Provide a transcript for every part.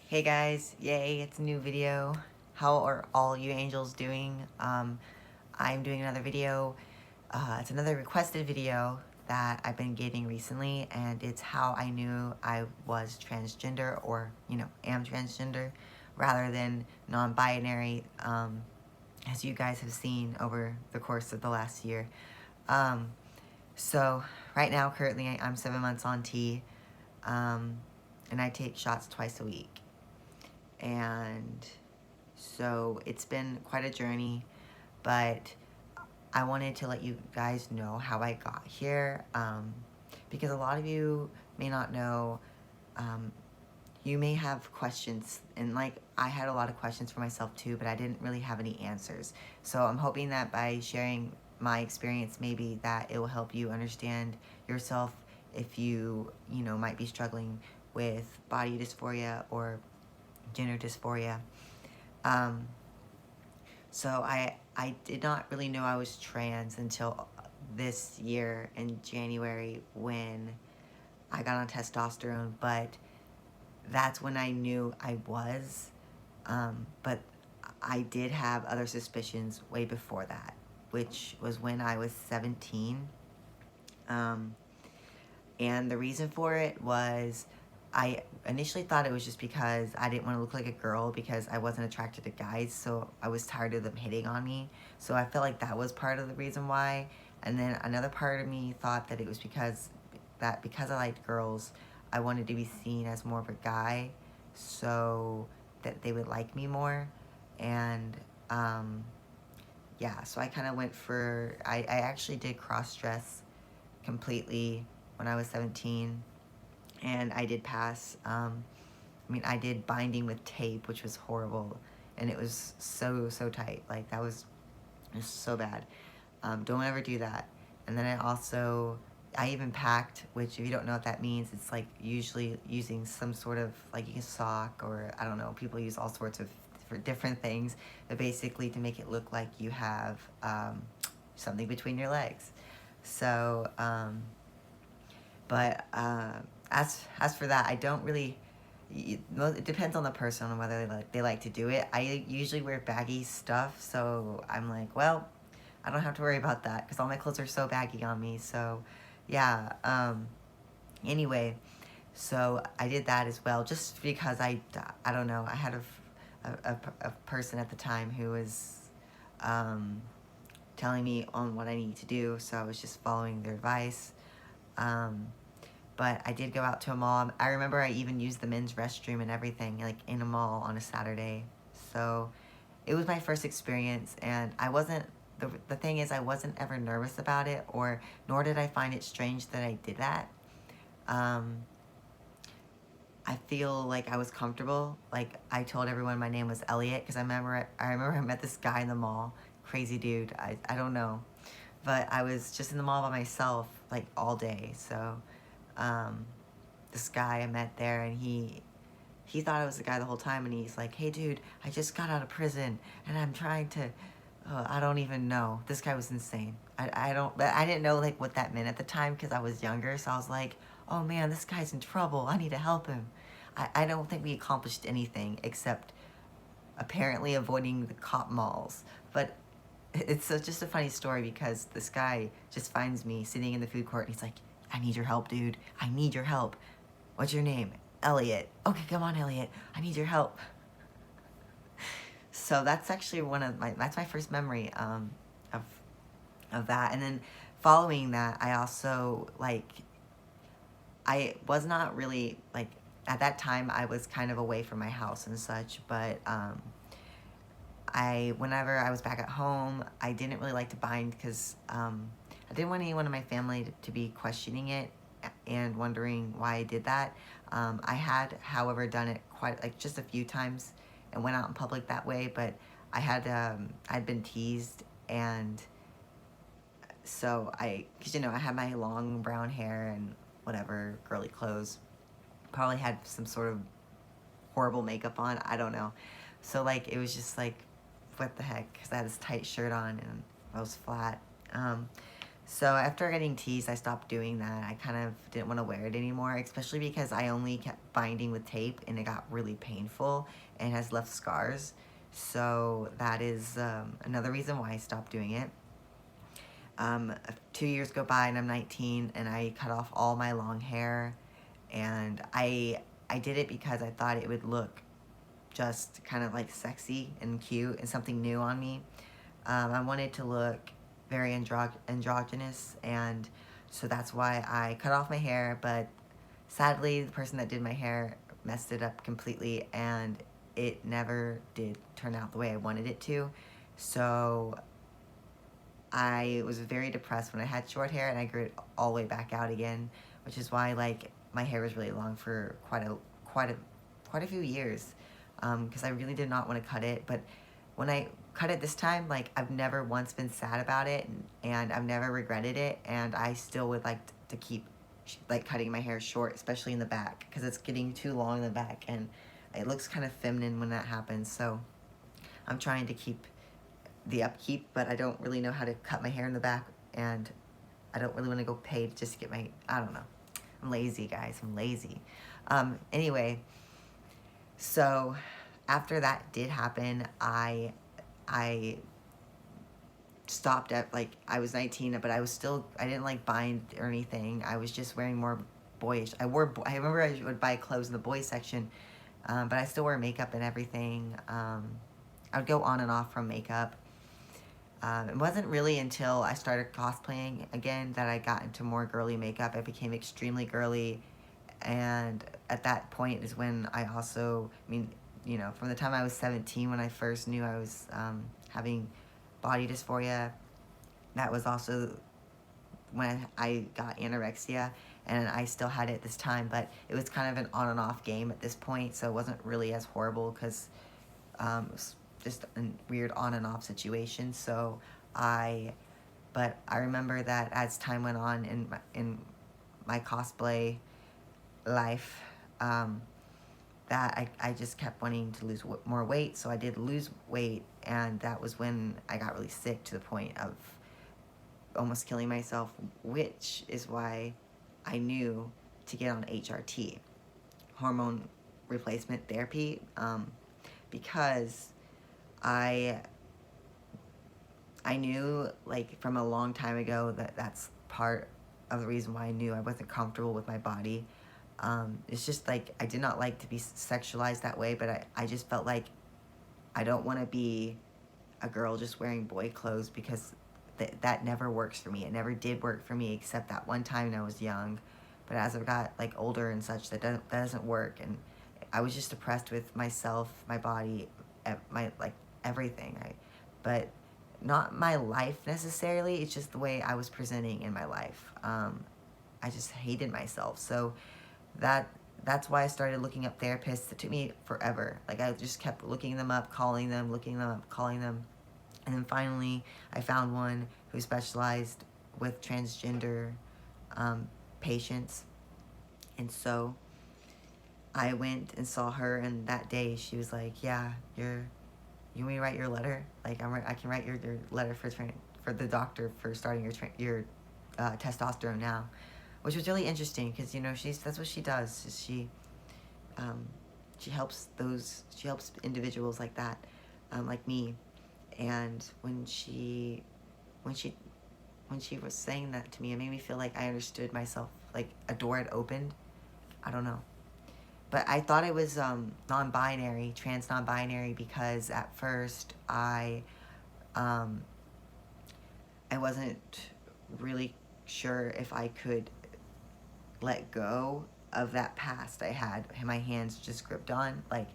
Hey guys, yay, it's a new video. How are all you angels doing? I'm doing another video. It's another requested video that I've been getting recently, and it's how I knew I was transgender or, am transgender rather than non-binary, as you guys have seen over the course of the last year. Um, so right now, currently, I'm 7 months on T, and I take shots twice a week. And so it's been quite a journey, but I wanted to let you guys know how I got here, because a lot of you may not know. You may have questions, and like I had a lot of questions for myself too, but I didn't really have any answers. So I'm hoping that by sharing my experience, maybe that it will help you understand yourself if you might be struggling with body dysphoria or gender dysphoria. Um, so I did not really know I was trans until this year in January when I got on testosterone, but that's when I knew I was. But I did have other suspicions way before that, which was when I was 17. Um, and the reason for it was I initially thought it was just because I didn't want to look like a girl because I wasn't attracted to guys, so I was tired of them hitting on me. So I felt like that was part of the reason why. And then another part of me thought that it was because I liked girls, I wanted to be seen as more of a guy, so that they would like me more. And yeah, so I kind of went for, I actually did cross-dress completely when I was 17, and I did pass. I did binding with tape, which was horrible, and it was so tight. Like, that was just so bad. Don't ever do that. And then I even packed, which if you don't know what that means, it's like usually using some sort of, like, a sock, or I don't know, people use all sorts of for different things, but basically to make it look like you have something between your legs. So, but as for that, I don't really. It depends on the person on whether they like to do it. I usually wear baggy stuff, so I'm like, well, I don't have to worry about that because all my clothes are so baggy on me. So, yeah. Anyway, so I did that as well, just because I don't know. I had a person at the time who was telling me on what I need to do, so I was just following their advice. But I did go out to a mall. I remember I even used the men's restroom and everything, like in a mall on a Saturday. So it was my first experience, and I wasn't, the thing is, I wasn't ever nervous about it, nor did I find it strange that I did that. I feel like I was comfortable. Like, I told everyone my name was Elliot because I remember I met this guy in the mall, crazy dude. I don't know, but I was just in the mall by myself like all day. So this guy I met there, and he thought I was the guy the whole time, and he's like, "Hey dude, I just got out of prison and I'm trying to," I don't even know. This guy was insane. I didn't know like what that meant at the time because I was younger. So I was like, "Oh man, this guy's in trouble. I need to help him." I don't think we accomplished anything except apparently avoiding the cop malls. But it's just a funny story because this guy just finds me sitting in the food court, and he's like, "I need your help, dude. I need your help. What's your name?" "Elliot." "Okay, come on, Elliot. I need your help." So that's actually that's my first memory of that. And then following that, I also, like, I was not really, like, at that time I was kind of away from my house and such, but whenever I was back at home, I didn't really like to bind because I didn't want anyone in my family to be questioning it and wondering why I did that. I had, however, done it quite, like, just a few times and went out in public that way, but I'd been teased, and so because I had my long brown hair and whatever, girly clothes, probably had some sort of horrible makeup on, I don't know. So, like, it was just like, what the heck, because I had this tight shirt on and I was flat. So after getting teased, I stopped doing that. I kind of didn't want to wear it anymore, especially because I only kept binding with tape and it got really painful and has left scars. So that is another reason why I stopped doing it. 2 years go by and I'm 19 and I cut off all my long hair, and I did it because I thought it would look just kind of like sexy and cute and something new on me. I wanted to look very androgynous, and so that's why I cut off my hair. But sadly, the person that did my hair messed it up completely, and it never did turn out the way I wanted it to. So I was very depressed when I had short hair, and I grew it all the way back out again, which is why like my hair was really long for quite a few years, because I really did not want to cut it. But when I cut it this time, like I've never once been sad about it, and I've never regretted it, and I still would like to keep like cutting my hair short, especially in the back, because it's getting too long in the back, and it looks kind of feminine when that happens. So I'm trying to keep the upkeep, but I don't really know how to cut my hair in the back, and I don't really want to go pay to just get my, I don't know. I'm lazy, guys. I'm lazy. Anyway, so after that did happen, I stopped at, like, I was 19, but I was still, I didn't like bind or anything. I was just wearing more boyish. I remember I would buy clothes in the boys section, but I still wear makeup and everything. I would go on and off from makeup. It wasn't really until I started cosplaying again that I got into more girly makeup. I became extremely girly, and at that point is when I also, I mean, you know, from the time I was 17 when I first knew I was having body dysphoria, that was also when I got anorexia, and I still had it this time, but it was kind of an on and off game at this point, so it wasn't really as horrible because it was just a weird on and off situation. So but I remember that as time went on in my cosplay life, that I just kept wanting to lose more weight, so I did lose weight, and that was when I got really sick to the point of almost killing myself, which is why I knew to get on HRT, hormone replacement therapy, because I knew, like, from a long time ago that that's part of the reason why I knew I wasn't comfortable with my body. It's just like I did not like to be sexualized that way, but I just felt like I don't want to be a girl just wearing boy clothes, because that never works for me. It never did work for me, except that one time when I was young. But as I got like older and such, that doesn't work, and I was just depressed with myself, my body, my like everything. But not my life necessarily. It's just the way I was presenting in my life. I just hated myself. So that's why I started looking up therapists. It took me forever. Like I just kept looking them up, calling them, looking them up, calling them. And then finally I found one who specialized with transgender patients. And so I went and saw her, and that day she was like, yeah, you want me to write your letter? Like, I can write your letter for the doctor for starting your testosterone now, which was really interesting because, you know, that's what she does. Is she helps individuals like that, like me. And when she was saying that to me, it made me feel like I understood myself, like a door had opened. I don't know. But I thought it was non-binary, trans non-binary, because at first I wasn't really sure if I could let go of that past I had my hands just gripped on. Like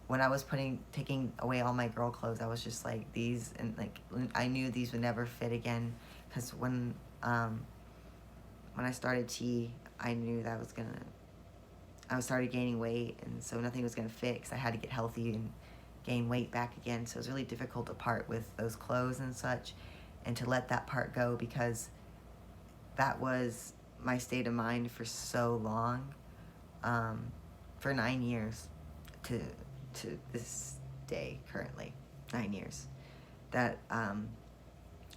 when I was taking away all my girl clothes, I was just like, these, and like I knew these would never fit again, because when I started T, I knew that I started gaining weight, and so nothing was gonna fix. I had to get healthy and gain weight back again. So it was really difficult to part with those clothes and such, and to let that part go, because that was my state of mind for so long, for 9 years to this day currently, 9 years, that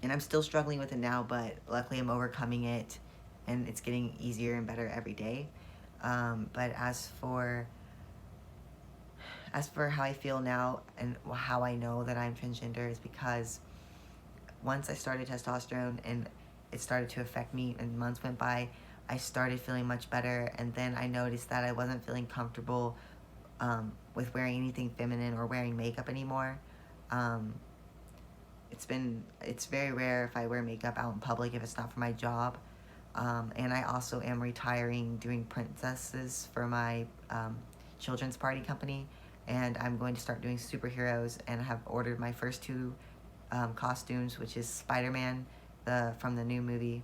And I'm still struggling with it now, but luckily I'm overcoming it, and it's getting easier and better every day. But as for how I feel now and how I know that I'm transgender is because once I started testosterone and it started to affect me and months went by, I started feeling much better. And then I noticed that I wasn't feeling comfortable with wearing anything feminine or wearing makeup anymore. Um, it's very rare if I wear makeup out in public if it's not for my job. And I also am retiring doing princesses for my children's party company. And I'm going to start doing superheroes, and I have ordered my first two costumes, which is Spider-Man from the new movie,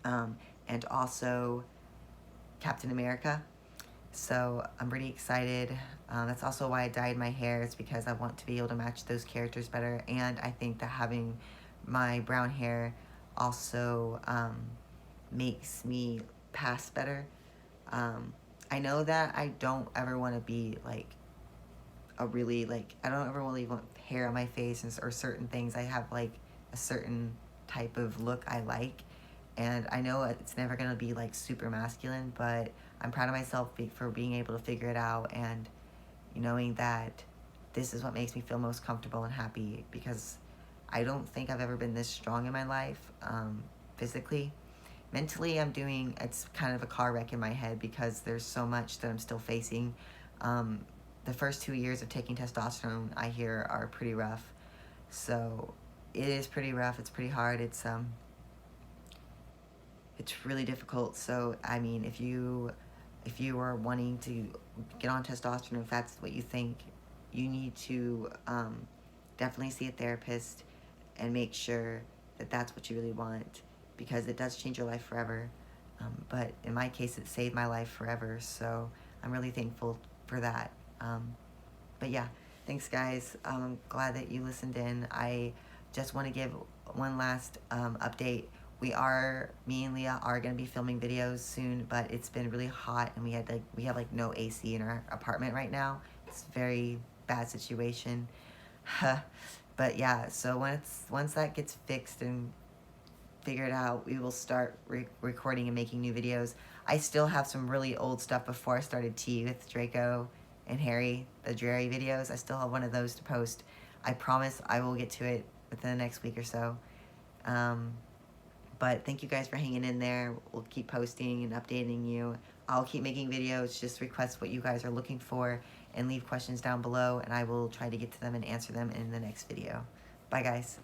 and also Captain America. So I'm pretty excited. That's also why I dyed my hair. It's because I want to be able to match those characters better. And I think that having my brown hair also makes me pass better. I know that I don't ever want to be like I don't ever really want hair on my face or certain things. I have like a certain type of look I like. And I know it's never going to be like super masculine, but I'm proud of myself for being able to figure it out, and knowing that this is what makes me feel most comfortable and happy, because I don't think I've ever been this strong in my life, physically. Mentally, it's kind of a car wreck in my head because there's so much that I'm still facing. Um, the first 2 years of taking testosterone, I hear, are pretty rough. So it is pretty rough. It's pretty hard. It's really difficult. So I mean, if you are wanting to get on testosterone, if that's what you think, you need to definitely see a therapist and make sure that that's what you really want, because it does change your life forever. But in my case, it saved my life forever. So I'm really thankful for that. But yeah, thanks guys. I'm glad that you listened in. I just want to give one last update. Me and Leah are gonna be filming videos soon, but it's been really hot, and we have like no AC in our apartment right now. It's a very bad situation. But yeah, so once that gets fixed and figured out, we will start recording and making new videos. I still have some really old stuff before I started Tea with Draco and Harry, the Dreary videos. I still have one of those to post. I promise I will get to it within the next week or so. But thank you guys for hanging in there. We'll keep posting and updating you. I'll keep making videos. Just request what you guys are looking for and leave questions down below, and I will try to get to them and answer them in the next video. Bye, guys.